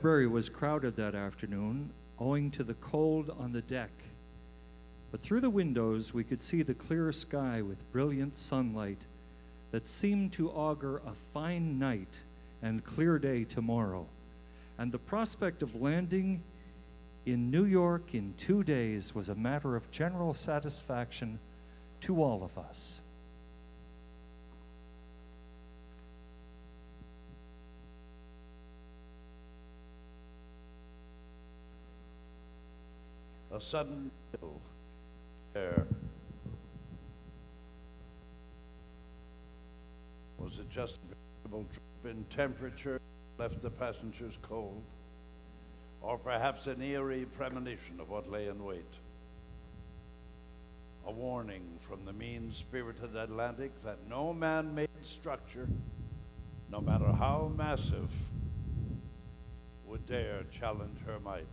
library was crowded that afternoon, owing to the cold on the deck. But through the windows, we could see the clear sky with brilliant sunlight that seemed to augur a fine night and clear day tomorrow. And the prospect of landing in New York in 2 days was a matter of general satisfaction to all of us. A sudden chill air. Was it just a drop in temperature left the passengers cold? Or perhaps an eerie premonition of what lay in wait? A warning from the mean-spirited Atlantic that no man-made structure, no matter how massive, would dare challenge her might.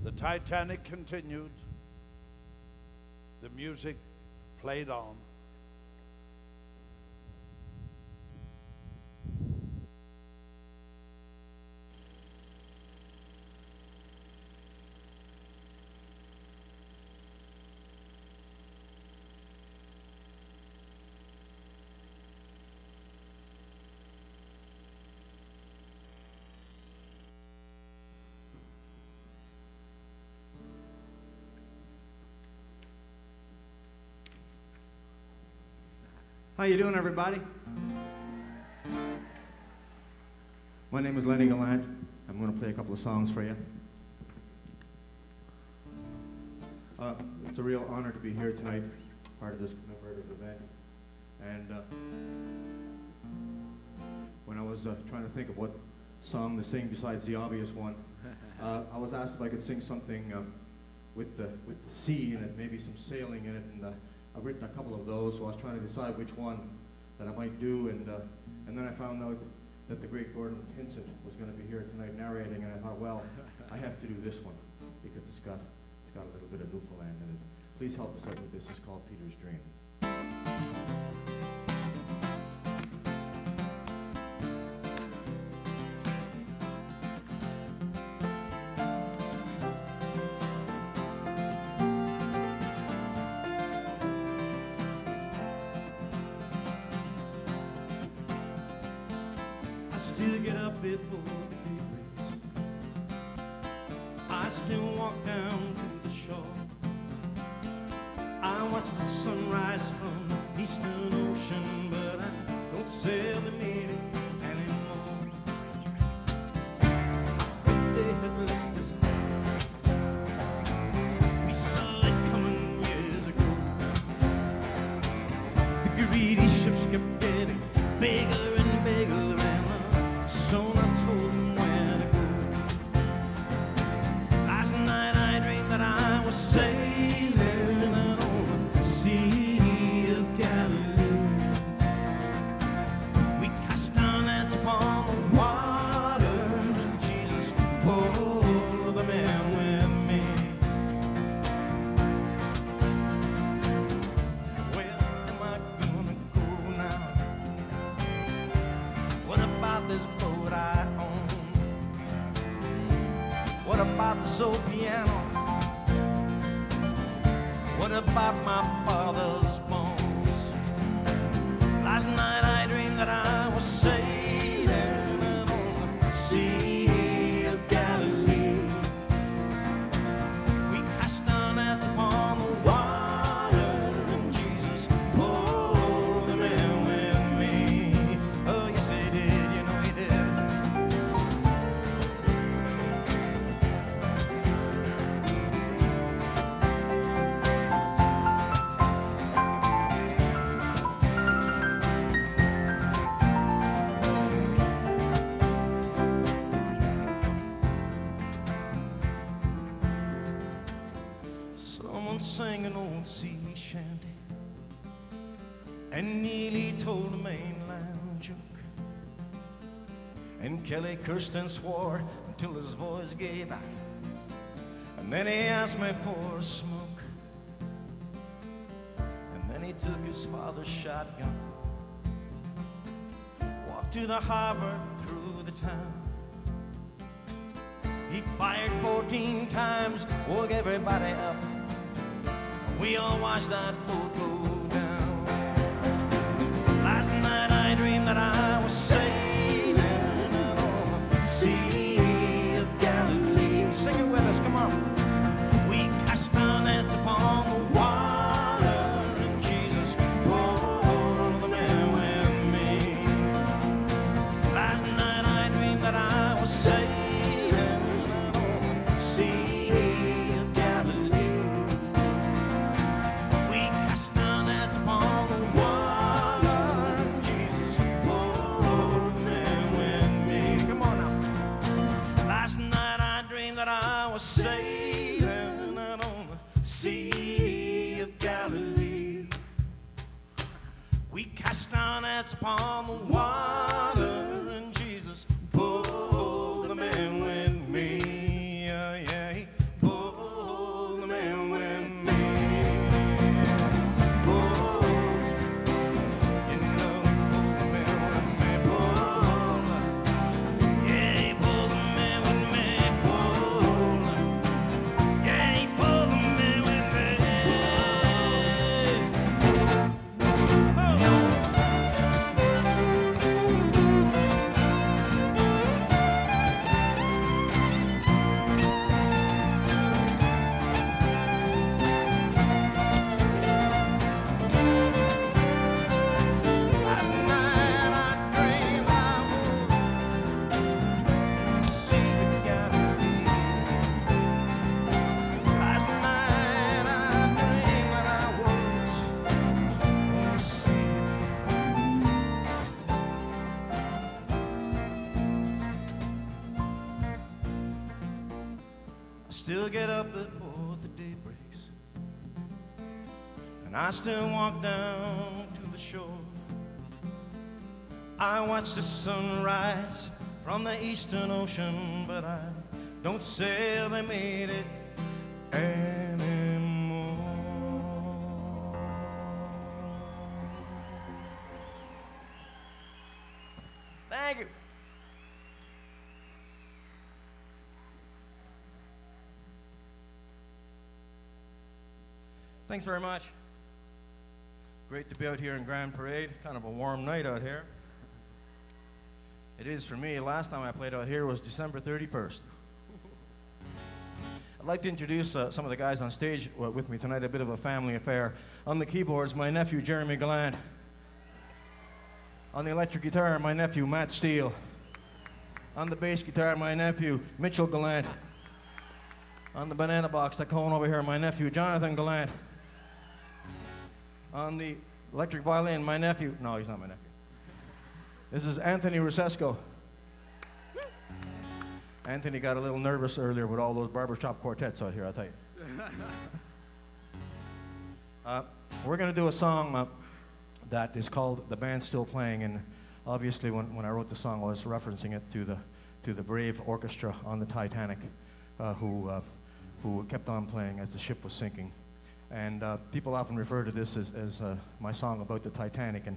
The Titanic continued. The music played on. How you doing, everybody? My name is Lenny Gallant. I'm going to play a couple of songs for you. It's a real honor to be here tonight, part of this commemorative event. And when I was trying to think of what song to sing besides the obvious one, I was asked if I could sing something with the sea in it, maybe some sailing in it, and I've written a couple of those, so I was trying to decide which one that I might do, and then I found out that the great Gordon Vincent was going to be here tonight narrating, and I thought, well, I have to do this one because it's got a little bit of Newfoundland in it. Please help us out with this. It's called Peter's Dream. Still get up before the day breaks. I still walk down to the shore. I watch the sunrise from the eastern ocean, but I don't sail the minute anymore. How could they have let us go? We saw it coming years ago. The greedy ships kept getting bigger and bigger, so I told him where to go. Last night I dreamed that I was sailing on the Sea of Galilee. We cast our nets upon the water, and Jesus pulled the man with me. Where am I gonna go now? What about this boat I own? What about this old piano? What about my father's bones? Last night I dreamed that I was sailing on the Sea of Galilee. We cast our nets upon the water, and Jesus pulled the man with me. Oh yes he did, you know he did. Someone sang an old sea shanty, and Neely told a mainland joke, and Kelly cursed and swore until his voice gave out, and then he asked me for a smoke, and then he took his father's shotgun, walked to the harbor through the town, fired 14 times, woke everybody up. We all watched that boat go down. Last night I dreamed that I was sailing on the Sea of Galilee. Sing it with us, come on. We cast our nets upon the water, and Jesus pulled them in with me. Last night I dreamed that I was sailing on the Sea of Galilee. We cast our nets upon the water, and Jesus pulled them in with me. Come on now. Last night I dreamed that I was sailing out on the Sea of Galilee. We cast our nets upon the water, and Jesus pulled them in with me. Yeah, yeah, he pulled them in with me. Pulled, you know, he pulled them in with me. Pulled, yeah, he pulled them in with me. Pulled, yeah, he pulled them in with me. Last night I dreamed I was in the Sea of Galilee. Last night I dreamed that I was in the Sea of Galilee. I still get up before the day breaks, and I still walk down to the shore. I watch the sunrise from the eastern ocean, but I don't say they made it anymore. Thank you. Thanks very much. Great to be out here in Grand Parade. Kind of a warm night out here. It is for me. Last time I played out here was December 31st. I'd like to introduce some of the guys on stage with me tonight, a bit of a family affair. On the keyboards, my nephew, Jeremy Gallant. On the electric guitar, my nephew, Matt Steele. On the bass guitar, my nephew, Mitchell Gallant. On the banana box, the cone over here, my nephew, Jonathan Gallant. On the electric violin, my nephew, no, he's not my nephew. This is Anthony Rusesco. Anthony got a little nervous earlier with all those barbershop quartets out here, I'll tell you. We're going to do a song that is called The Band's Still Playing, and obviously when I wrote the song I was referencing it to the brave orchestra on the Titanic who kept on playing as the ship was sinking. And people often refer to this as my song about the Titanic, and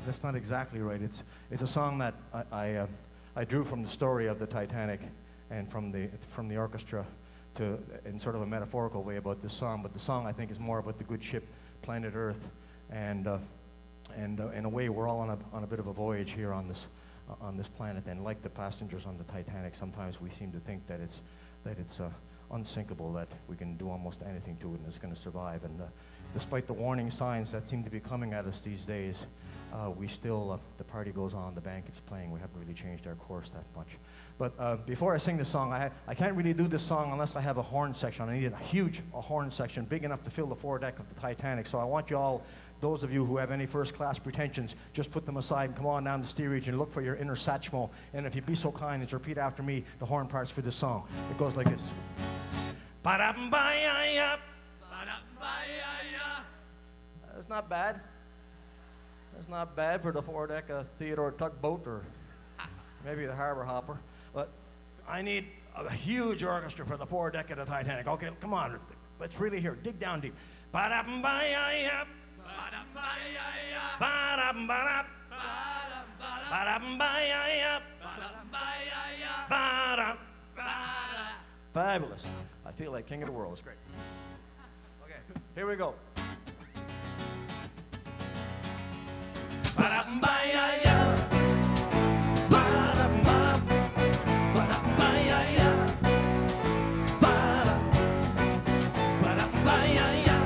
that's not exactly right. It's a song that I drew from the story of the Titanic and from the orchestra in sort of a metaphorical way about this song. But the song, I think, is more about the good ship, planet Earth, and in a way, we're all on a bit of a voyage here on this planet. And like the passengers on the Titanic, sometimes we seem to think that it's unsinkable, that we can do almost anything to it and it's going to survive. And despite the warning signs that seem to be coming at us these days, we still, the party goes on, the band keeps playing. We haven't really changed our course that much. But before I sing this song, I can't really do this song unless I have a horn section. I need a huge horn section, big enough to fill the foredeck of the Titanic. So I want you all, those of you who have any first-class pretensions, just put them aside and come on down the steerage and look for your inner Satchmo. And if you'd be so kind as to repeat after me the horn parts for this song. It goes like this. Ba-da-ba-ya-ya. Ba-da-ba-ya-ya. That's not bad. That's not bad for the foredeck of Theodore Tugboat or maybe the Harbor Hopper. But I need a huge orchestra for the foredeck of the Titanic. Okay, come on. Let's really hear it. Dig down deep. Ba-da-ba-ya-ya. Ba-da-ba-ya-ya. Ba-da-ba-da. Ba-da-ba-da. Ba-da-ba-ya-ya. Ba-da-ba-ya-ya. Ba-da-ba-da. fabulous. I feel like king of the world. It's great. Okay, here we go. Ba-da-ba-ya-ya. Ba-da-ba. Ba-da-ba-ya-ya. Ba-da. Ba-da-ba-ya-ya.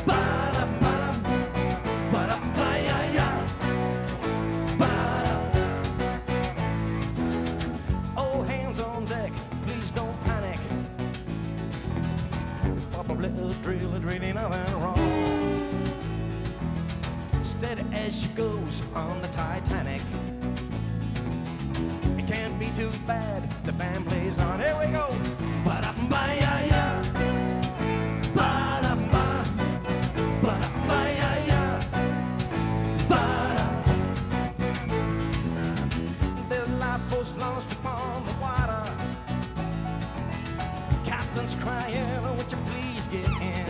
Ba-da-ba. Ba-da-ba-ya-ya. Ba-da. Oh, hands on deck, please don't panic. There's probably a driller drilling nothing wrong. Steady as she goes on the Titanic. It can't be too bad. The band plays on. Here we go. Ba-da-ba-ya-ya. Ba-da-ba. Ba-da-ba-ya-ya. Ba-da. There's lifeboats launched upon the water. Captain's crying, won't you please get in?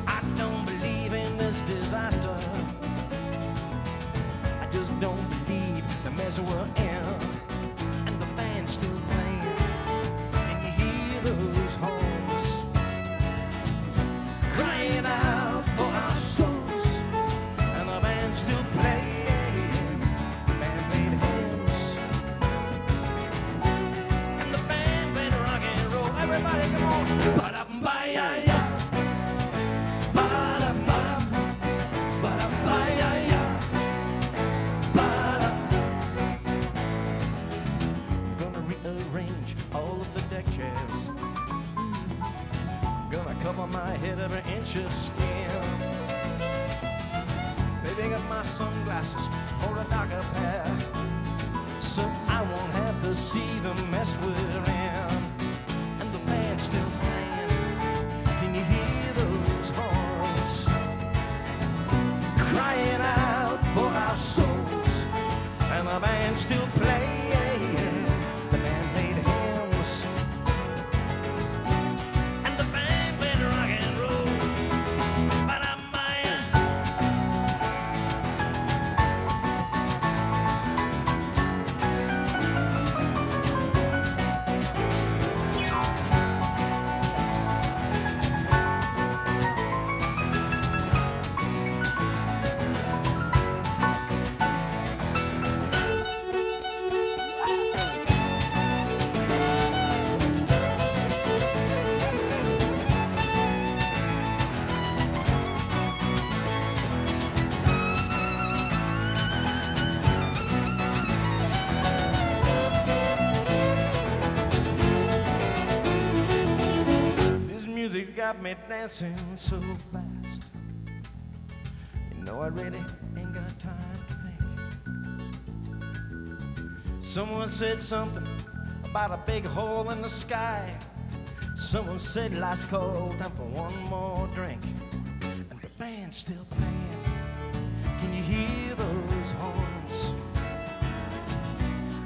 I don't believe in this disaster. I just don't believe the mess we're in. And the band's still playing. And you hear those horns crying out for our souls. And the band's still playing. The band played hymns. And the band played rock and roll. Everybody come on. Ba-da-ba-ya-ya. Cover my head every inch of skin. Picking up my sunglasses for a darker pair, so I won't have to see the mess we're in. And the band's still playing. Can you hear those horns crying out for our souls? And the band's still playing. The band played hymns. Got me dancing so fast. You know I really ain't got time to think. Someone said something about a big hole in the sky. Someone said last call, time for one more drink. And the band's still playing. Can you hear those horns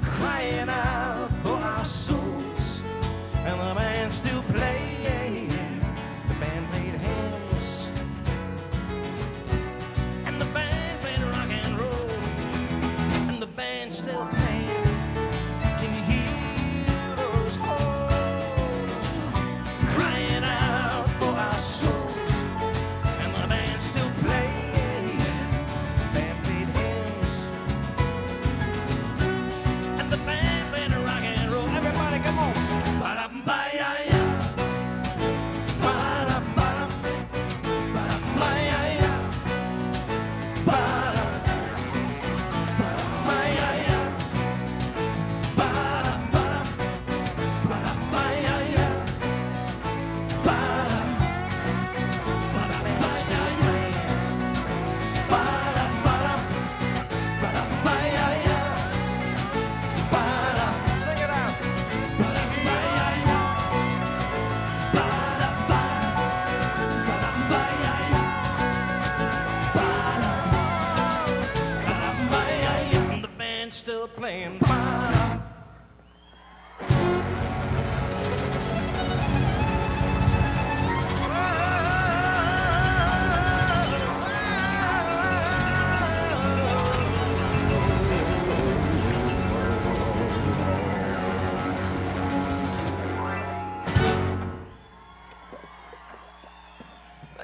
crying out for our souls? And the band's still playing. The band played hymns. And the band played rock and roll. And the band's still playing. Can you hear those horns crying out for our souls? And the band's still playing. The band played hymns. And the band played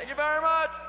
Thank you very much.